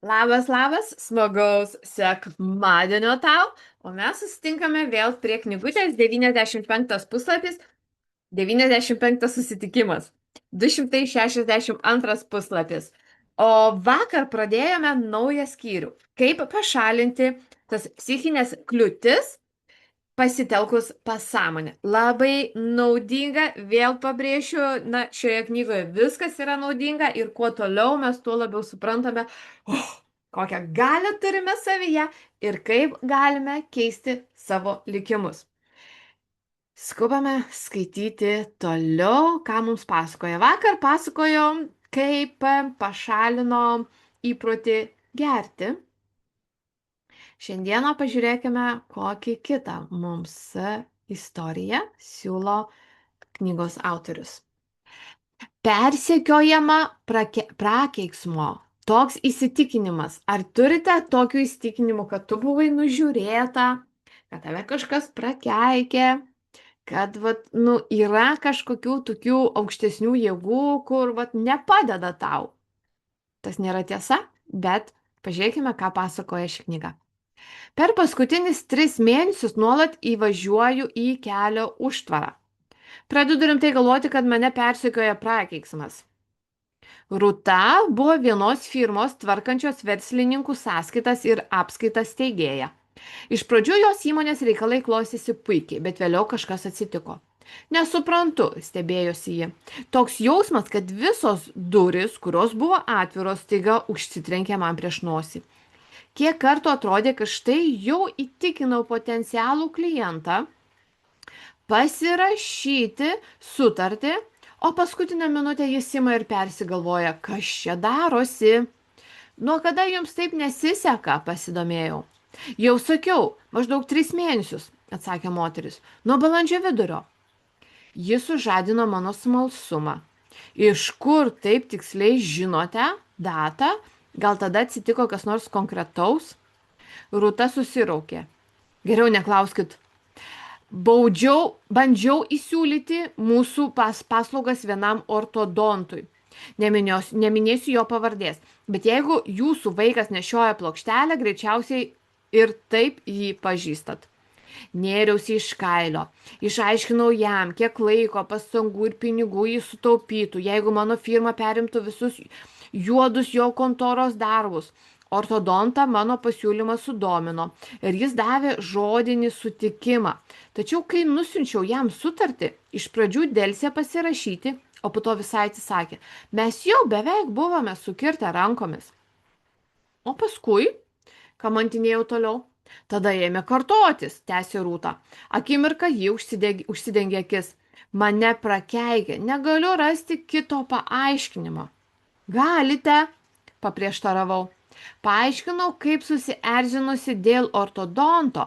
Labas, labas, smagaus sekmadienio tau, o mes susitinkame vėl prie knygutės 95 puslapis, 95 susitikimas, 262 puslapis. O vakar pradėjome naują skyrių, kaip pašalinti tas psichinės kliūtis pasitelkus pasąmonę. Labai naudinga, vėl pabrėšiu, šioje knygoje viskas yra naudinga ir kuo toliau mes tuo labiau suprantame, kokią galią turime savyje ir kaip galime keisti savo likimus. Skubame skaityti toliau, ką mums pasakoja. Vakar pasakojo, kaip pašalino įprotį gerti. Šiandieną pažiūrėkime, kokį kitą mums istoriją siūlo knygos autorius. Persekiojama prakeiksmo. Toks įsitikinimas. Ar turite tokių įsitikinimų, kad tu buvai nužiūrėta, kad tave kažkas prakeikė, kad yra kažkokių tokių aukštesnių jėgų, kur nepadeda tau? Tas nėra tiesa, bet pažiūrėkime, ką pasakoja ši knyga. Per paskutinius 3 mėnesius nuolat įvažiuoju į kelio užtvarą. Pradedu rimtai galvoti, kad mane persekioja prakeiksmas. Rūta buvo vienos firmos tvarkančios verslininkų sąskaitas ir apskaitas steigėja. Iš pradžių jos įmonės reikalai klostėsi puikiai, bet vėliau kažkas atsitiko. Nesuprantu, stebėjosi ji. Toks jausmas, kad visos duris, kurios buvo atviros, staiga užsitrenkė man prieš nosį. Kiek kartų atrodė, kad štai jau įtikinau potencialų klientą pasirašyti sutartį, o paskutinę minutę jis ima ir persigalvoja, kas čia darosi. Nuo kada jums taip nesiseka, pasidomėjau. Jau sakiau, maždaug 3 mėnesius, atsakė moteris, nuo balandžio vidurio. Jis sužadino mano smalsumą. Iš kur taip tiksliai žinote datą? Gal tada atsitiko kas nors konkretaus? Rūta susiraukė. Geriau neklauskit. Bandžiau įsiūlyti mūsų paslaugas vienam ortodontui. Neminėsiu jo pavardės, bet jeigu jūsų vaikas nešioja plokštelę, greičiausiai ir taip jį pažįstat. Nėriausi iš kailio. Išaiškinau jam, kiek laiko, pastangų ir pinigų jis sutaupytų, jeigu mano firma perimtų visus juodus jo kontoros darbus. Ortodontą mano pasiūlymas sudomino ir jis davė žodinį sutikimą. Tačiau, kai nusiunčiau jam sutartį, iš pradžių delsė pasirašyti, o po to visai atsisakė. Mes jau beveik buvome sukirtę rankomis. O paskui, kamantinėjau toliau, tada ėmė kartotis, tęsė Rūta. Akimirką ji užsidengė akis. Mane prakeikė, negaliu rasti kito paaiškinimo. Galite, paprieštaravau. Paaiškinau, kaip susierzinusi dėl ortodonto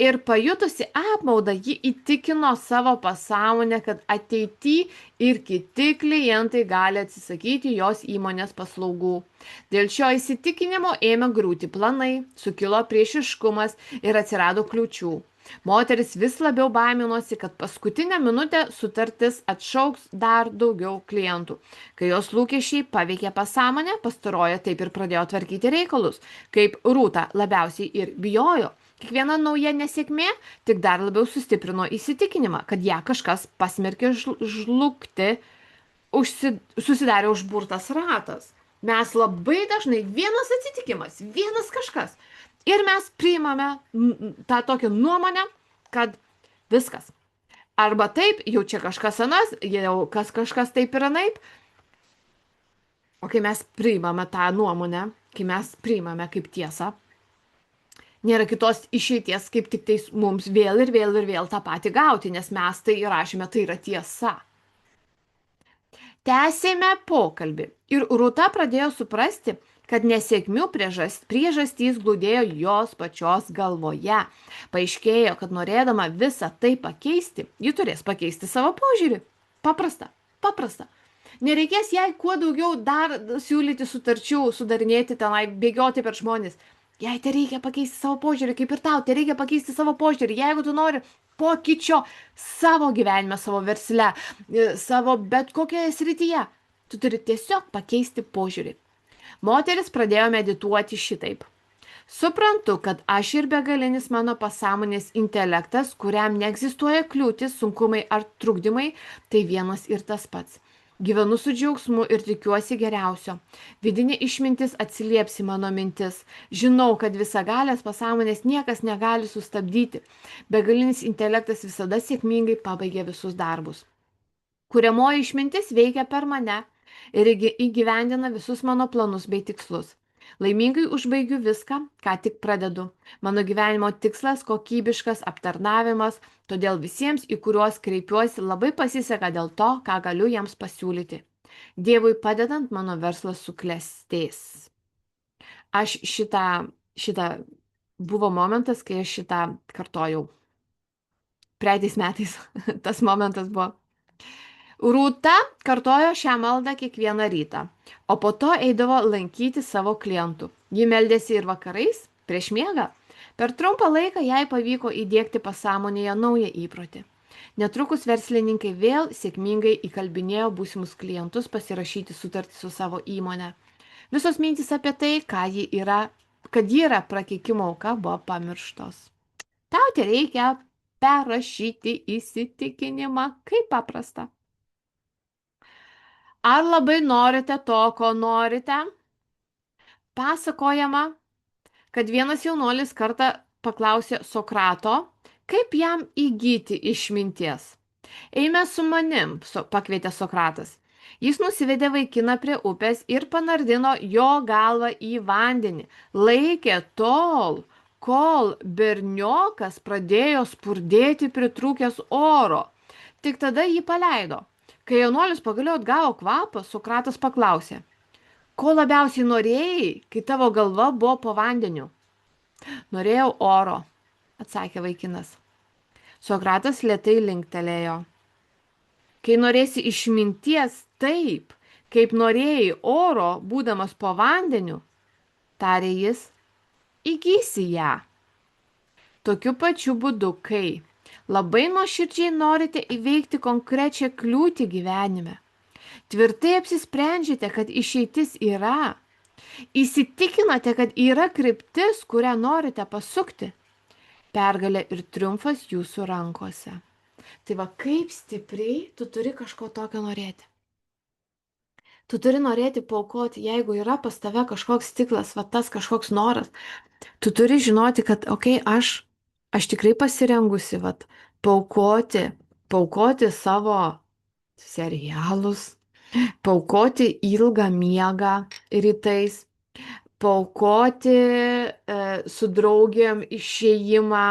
ir pajutusi apmaudą, ji įtikino savo pasąmonę, kad ateityje ir kiti klientai gali atsisakyti jos įmonės paslaugų. Dėl šio įsitikinimo ėmė griūti planai, sukilo priešiškumas ir atsirado kliūčių. Moteris vis labiau baiminosi, kad paskutinę minutę sutartis atšauks dar daugiau klientų. Kai jos lūkesčiai paveikė pasąmonę, pastaroji taip ir pradėjo tvarkyti reikalus, kaip Rūta labiausiai ir bijojo. Kiekviena nauja nesėkmė tik dar labiau sustiprino įsitikinimą, kad ją kažkas pasmerkė žlugti, susidarė užburtas ratas. Mes labai dažnai vienas atsitikimas, vienas kažkas. Ir mes priimame tą tokią nuomonę, kad viskas. Arba taip, jau čia kažkas anas, jau kažkas taip ir anaip. O kai mes priimame tą nuomonę, kai mes priimame kaip tiesą, nėra kitos išeities, kaip tik tais mums vėl ir vėl tą patį gauti, nes mes tai įrašėme, tai yra tiesa. Tęsėme pokalbį ir Rūta pradėjo suprasti, kad nesėkmių priežastys glūdėjo jos pačios galvoje. Paaiškėjo, kad norėdama visą tai pakeisti, ji turės pakeisti savo požiūrį. Paprasta. Nereikės jai kuo daugiau dar siūlyti sutarčių, sudarinėti tenai, bėgioti per žmonės. Jai tai reikia pakeisti savo požiūrį, kaip ir tau, tai reikia pakeisti savo požiūrį. Jeigu tu nori pokyčio savo gyvenime, savo versle, savo bet kokioje srityje, tu turi tiesiog pakeisti požiūrį. Moteris pradėjo medituoti šitaip. Suprantu, kad aš ir begalinis mano pasąmonės intelektas, kuriam neegzistuoja kliūtis, sunkumai ar trukdymai, tai vienas ir tas pats. Gyvenu su džiaugsmu ir tikiuosi geriausio. Vidinė išmintis atsilieps į mano mintis. Žinau, kad visagalės pasąmonės niekas negali sustabdyti. Begalinis intelektas visada sėkmingai pabaigia visus darbus. Kuriamoji išmintis veikia per mane ir įgyvendina visus mano planus bei tikslus. Laimingai užbaigiu viską, ką tik pradedu. Mano gyvenimo tikslas - kokybiškas aptarnavimas, todėl visiems, į kuriuos kreipiuosi, labai pasiseka dėl to, ką galiu jiems pasiūlyti. Dievui padedant, mano verslas suklestės. Aš šitą buvo momentas, kai aš šitą kartojau. Praeitais metais tas momentas buvo. Rūta kartojo šią maldą kiekvieną rytą, o po to eidavo lankyti savo klientų. Ji meldėsi ir vakarais, prieš miegą. Per trumpą laiką jai pavyko įdėkti pasąmonėje naują įprotį. Netrukus verslininkai vėl sėkmingai įkalbinėjo būsimus klientus pasirašyti sutartį su savo įmonė. Visos mintys apie tai, kad ji yra prakeikimo auka, buvo pamirštos. Tau tai reikia perrašyti įsitikinimą, kaip paprasta. Ar labai norite to, ko norite? Pasakojama, kad vienas jaunuolis kartą paklausė Sokrato, kaip jam įgyti išminties. Eime su manim, pakvietė Sokratas. Jis nusivedė vaikiną prie upės ir panardino jo galvą į vandenį. Laikė tol, kol berniokas pradėjo spurdėti pritrūkęs oro. Tik tada jį paleido. Kai jaunuolis pagaliau atgavo kvapą, Sokratas paklausė, ko labiausiai norėjai, kai tavo galva buvo po vandeniu? Norėjau oro, atsakė vaikinas. Sokratas lėtai linktelėjo. Kai norėsi išminties taip, kaip norėjai oro, būdamas po vandeniu, tarė jis, įgysi ją. Tokiu pačiu būdu, kai labai nuoširdžiai norite įveikti konkrečią kliūtį gyvenime. Tvirtai apsisprendžiate, kad išeitis yra. Įsitikinate, kad yra kryptis, kurią norite pasukti. Pergalė ir triumfas jūsų rankose. Tai va, kaip stipriai tu turi kažko tokio norėti. Tu turi norėti paaukoti, jeigu yra pas tave kažkoks tiklas, va tas kažkoks noras. Tu turi žinoti, kad, aš tikrai pasirengusi, vat, paaukoti savo serialus, paaukoti ilgą miegą rytais, paaukoti su draugiam išėjimą,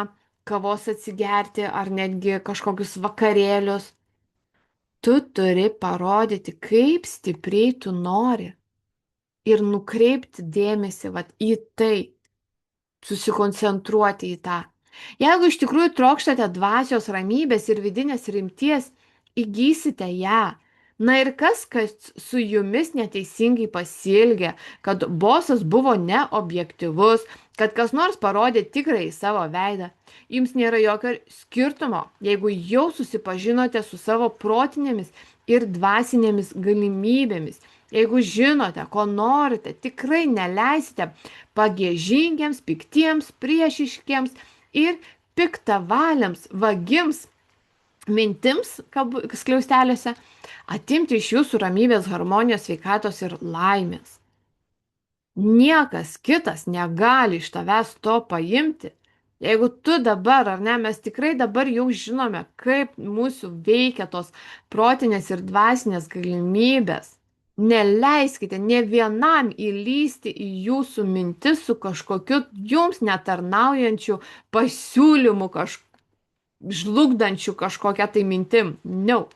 kavos atsigerti ar netgi kažkokius vakarėlius. Tu turi parodyti, kaip stipriai tu nori ir nukreipti dėmesį vat, į tai, susikoncentruoti į tą. Jeigu iš tikrųjų trokštate dvasios ramybės ir vidinės rimties, įgysite ją. Na ir kas su jumis neteisingai pasielgė, kad bosas buvo neobjektyvus, kad kas nors parodė tikrai savo veidą. Jums nėra jokio skirtumo, jeigu jau susipažinote su savo protinėmis ir dvasinėmis galimybėmis. Jeigu žinote, ko norite, tikrai neleisite pagiežingiems, piktiems, priešiškiems ir piktavaliams, vagims mintims, skliausteliuose, atimti iš jūsų ramybės, harmonijos, sveikatos ir laimės. Niekas kitas negali iš tavęs to paimti. Jeigu tu dabar, ar ne, mes tikrai dabar jau žinome, kaip mūsų veikia tos protinės ir dvasinės galimybės. Neleiskite ne vienam įlysti į jūsų mintis su kažkokiu jums netarnaujančiu pasiūlymu, žlugdančiu kažkokią tai mintim. No.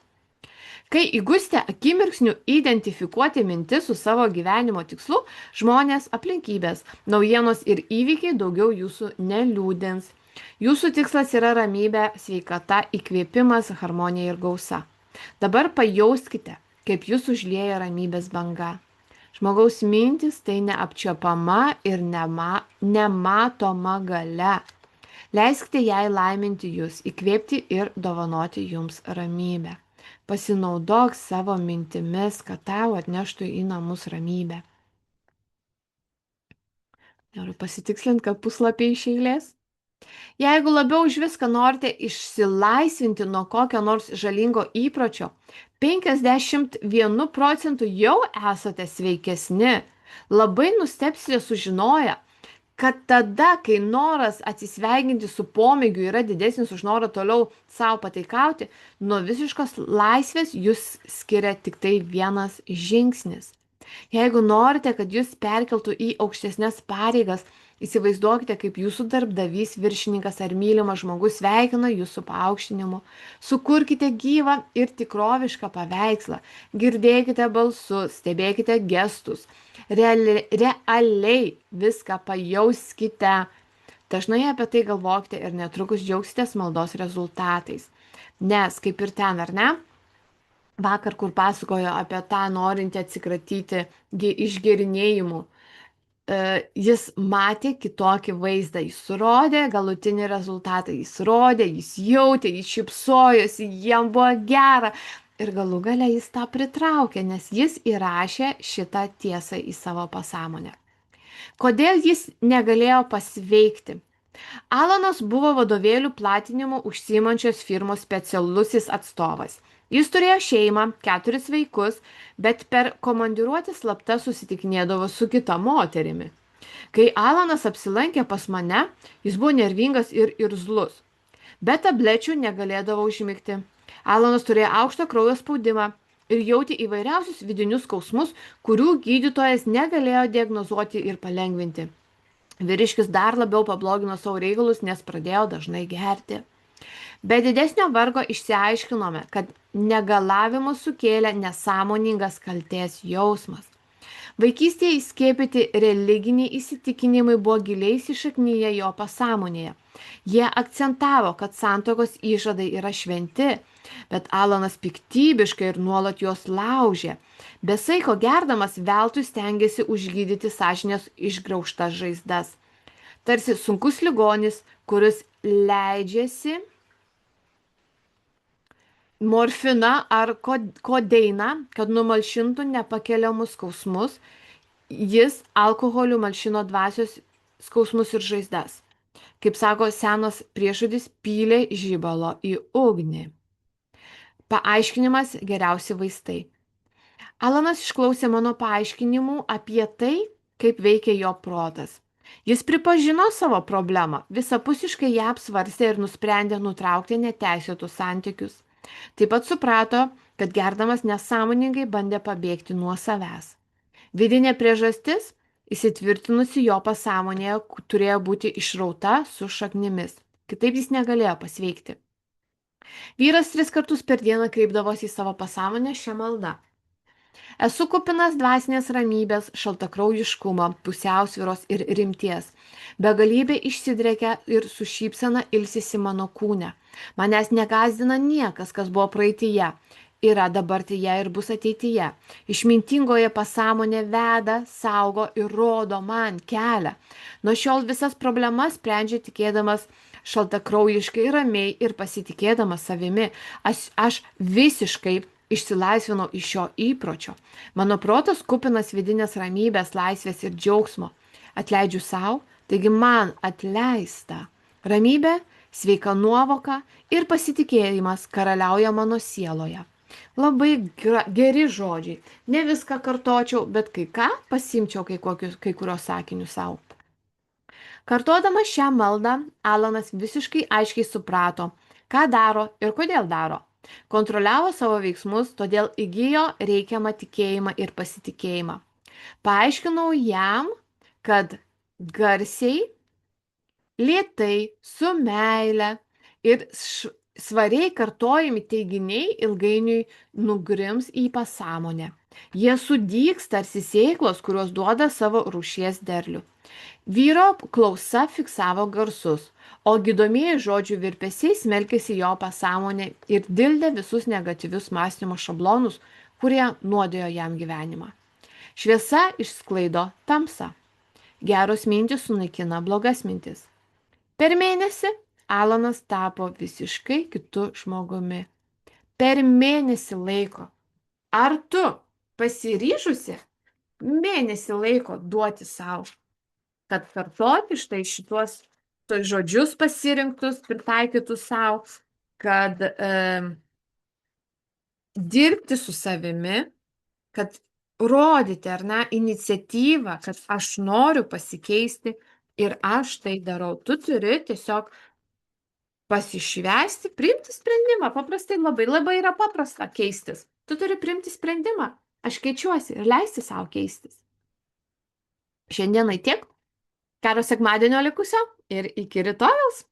Kai įgusite akimirksniu identifikuoti mintis su savo gyvenimo tikslu, žmonės, aplinkybės, naujienos ir įvykiai daugiau jūsų neliūdins. Jūsų tikslas yra ramybė, sveikata, įkvėpimas, harmonija ir gausa. Dabar pajauskite, kaip jūs užlieja ramybės banga. Žmogaus mintis tai neapčiuopama ir nematoma galia. Leiskite jai laiminti jūs, įkvėpti ir dovanoti jums ramybę. Pasinaudok savo mintimis, kad tau atneštų į namus ramybę. Noriu pasitikslinti, kad puslapiai iš eilės. Jeigu labiau už viską norite išsilaisvinti nuo kokio nors žalingo įpročio, 51% jau esate sveikesni. Labai nustebsite sužinoję, kad tada, kai noras atsisveikinti su pomėgiu yra didesnis už norą toliau savo pataikauti, nuo visiškos laisvės jūs skiria tik tai vienas žingsnis. Jeigu norite, kad jūs perkeltų į aukštesnės pareigas, įsivaizduokite, kaip jūsų darbdavys, viršininkas ar mylimas žmogus sveikina jūsų paaukštinimu. Sukurkite gyvą ir tikrovišką paveikslą. Girdėkite balsus, stebėkite gestus. Realiai viską pajauskite. Dažnai apie tai galvokite ir netrukus džiaugsitės maldos rezultatais. Nes, kaip ir ten, ar ne? Vakar, kur pasakojo apie tą norintį atsikratyti išgerinėjimų, jis matė kitokį vaizdą, jis rodė galutinį rezultatą, jis rodė, jis jautė, jis šypsojosi, jam buvo gera. Ir galų gale jis tą pritraukė, nes jis įrašė šitą tiesą į savo pasąmonę. Kodėl jis negalėjo pasveikti? Alanas buvo vadovėlių platinimu užsiimančios firmos specialusis atstovas. Jis turėjo šeimą, 4 vaikus, bet per komandiruotę slapta susitikinėdavo su kita moterimi. Kai Alanas apsilankė pas mane, jis buvo nervingas ir irzlus. Be tablečių negalėdavo užmigti. Alanas turėjo aukštą kraujo spaudimą ir jautė įvairiausius vidinius skausmus, kurių gydytojas negalėjo diagnozuoti ir palengvinti. Vyriškis dar labiau pablogino savo reikalus, nes pradėjo dažnai gerti. Be didesnio vargo išsiaiškinome, kad negalavimus sukėlė nesąmoningas kaltės jausmas. Vaikystėje įskiepyti religiniai įsitikinimai buvo giliai įsišaknyję jo pasąmonėje. Jie akcentavo, kad santuokos įžadai yra šventi, bet Alanas piktybiškai ir nuolat juos laužė. Be saiko gerdamas veltui stengiasi užgydyti sąžinės išgraužtas žaizdas. Tarsi sunkus ligonis, kuris leidžiasi morfiną ar kodeiną, kad numalšintų nepakeliamus skausmus, jis alkoholiu malšino dvasios skausmus ir žaizdas. Kaip sako senas priešodis, pylė žibalo į ugnį. Paaiškinimas geriausi vaistai. Alanas išklausė mano paaiškinimų apie tai, kaip veikia jo protas. Jis pripažino savo problemą, visapusiškai ją apsvarstė ir nusprendė nutraukti neteisėtus santykius. Taip pat suprato, kad gerdamas nesąmoningai bandė pabėgti nuo savęs. Vidinė priežastis, įsitvirtinusi jo pasąmonėje, turėjo būti išrauta su šaknimis. Kitaip jis negalėjo pasveikti. Vyras 3 kartus per dieną kreipdavosi į savo pasąmonę šią maldą. Esu kupinas dvasinės ramybės, šaltakraujiškumo, pusiausvyros ir rimties. Begalybė išsidriekia ir su šypsena ilsisi mano kūne. Manęs negazdina niekas, kas buvo praeityje, yra dabartyje ir bus ateityje. Išmintingoje pasąmonė veda, saugo ir rodo man kelią. Nuo šiol visas problemas sprendžia tikėdamas šaltakraujiškai, ramiai ir pasitikėdamas savimi. Aš visiškai išsilaisvinau iš šio įpročio. Mano protas kupinas vidinės ramybės, laisvės ir džiaugsmo. Atleidžiu savo, taigi man atleista. Ramybė, sveika nuovoka ir pasitikėjimas karaliauja mano sieloje. Labai geri žodžiai. Ne viską kartočiau, bet kai ką pasimčiau kai kurios sakinius savo. Kartodamas šią maldą, Alanas visiškai aiškiai suprato, ką daro ir kodėl daro. Kontroliavo savo veiksmus, todėl įgijo reikiamą tikėjimą ir pasitikėjimą. Paaiškinau jam, kad garsiai, lėtai, su meile ir svariai kartojami teiginiai ilgainiui nugrims į pasąmonę. Jie sudygs tarsi sėklos, kurios duoda savo rūšies derlių. Vyro klausa fiksavo garsus, o gydomieji žodžių virpesiai smelkėsi jo pasąmonę ir dildė visus negatyvius mąstymo šablonus, kurie nuodėjo jam gyvenimą. Šviesa išsklaido tamsą. Geros mintis sunaikina blogas mintis. Per mėnesį Alanas tapo visiškai kitu žmogumi. Per mėnesį laiko. Ar tu pasiryžusi mėnesį laiko duoti savo? kad kartoti štai šituos žodžius pasirinktus, pritaikytus savo, kad dirbti su savimi, kad rodyti, ar ne, iniciatyvą, kad aš noriu pasikeisti ir aš tai darau. Tu turi tiesiog pasišvesti, priimti sprendimą. Paprastai labai yra paprasta keistis. Tu turi priimti sprendimą. Aš keičiuosi ir leisti savo keistis. Šiandienai tiek. Gero sekmadienio likusio ir iki rytojaus.